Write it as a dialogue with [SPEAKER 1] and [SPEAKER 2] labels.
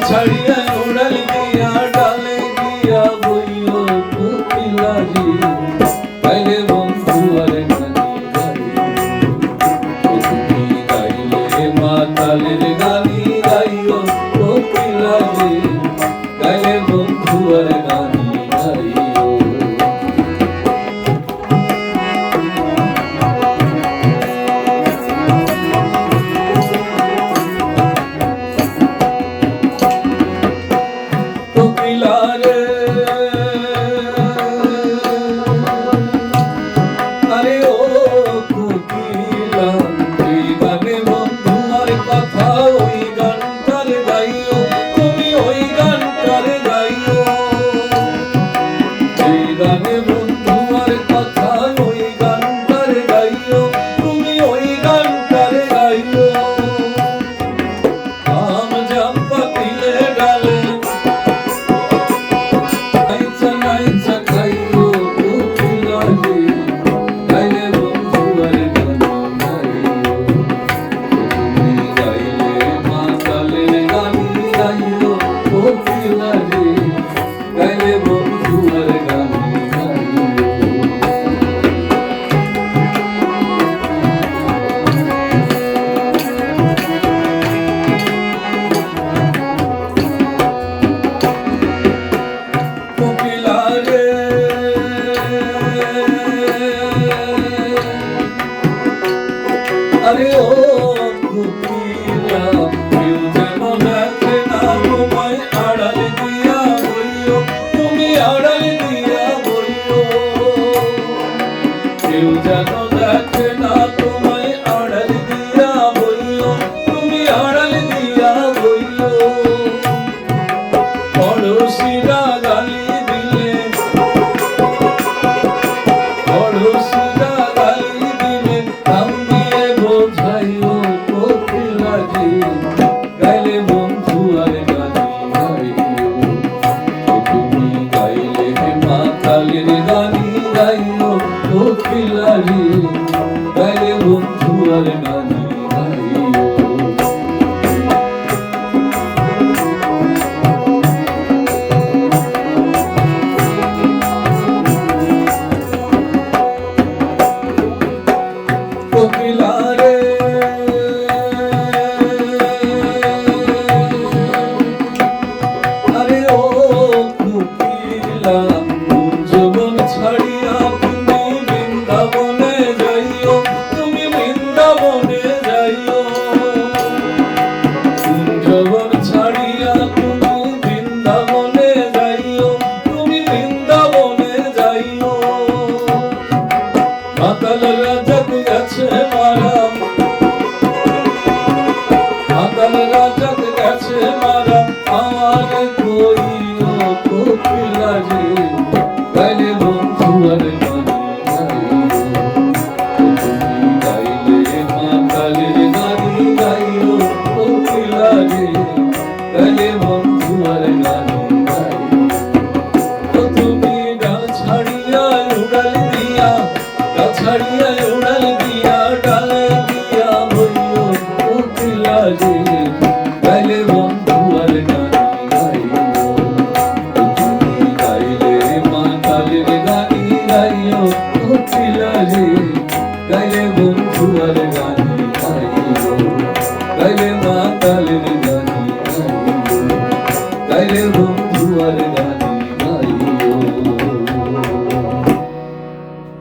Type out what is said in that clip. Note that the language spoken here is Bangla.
[SPEAKER 1] ছাড়িয়া উড়াল দিয়া ডালে গিয়া বইও কোকিলারি গাইলে বন্ধু আরে তুমি গাইলে মাতালের গানি গাইও কোকিলারি গাইলে বন্ধু আরে গানি গাইও আরে ও কোকিলা কেউ যেন দেখে না তোমায় আড়াল দিয়া বইও তুমি আড়াল দিয়া বইও কেউ যেন দেখে না তোমায় আড়াল দিয়া বইও তুমি আড়াল দিয়া বইও পড়োশিরা গালি দিলে পড়োশিরা গালি দিলে গাইলে বন্ধু আরে গানি গাইও তুমি গাইলে মাতালের গানি গাইও কোকিলারি গাইলে বন্ধু আরে গানি গাইও কোকিলারে কুঞ্জবন ছাড়িয়া তুমি বৃন্দাবনে যাইও তুমি বৃন্দাবনে যাইও কুঞ্জবন ছাড়িয়া তুমি বৃন্দাবনে যাইও তুমি বৃন্দাবনে যাইও মাতাল রাজাক গেছে মারা মাতাল রাজাক গেছে মারা আমার কইও কোকিলারি গাইলে বন্ধু আরে গানি গাইও তুমি গাইলে মাতালের গানি গাইও কোকিলারি গাইলে বন্ধু আরে গানি গাইও তুমি ডাল ছাড়িয়া উড়াল দিয়া ডাল ছাড়িয়া উড়াল দিয়া ডালে গিয়া বইও কোকিলারি গাইলে বন্ধু আরে গানি গাইও কোকিলারি গাইলে বন্ধু আরে গানি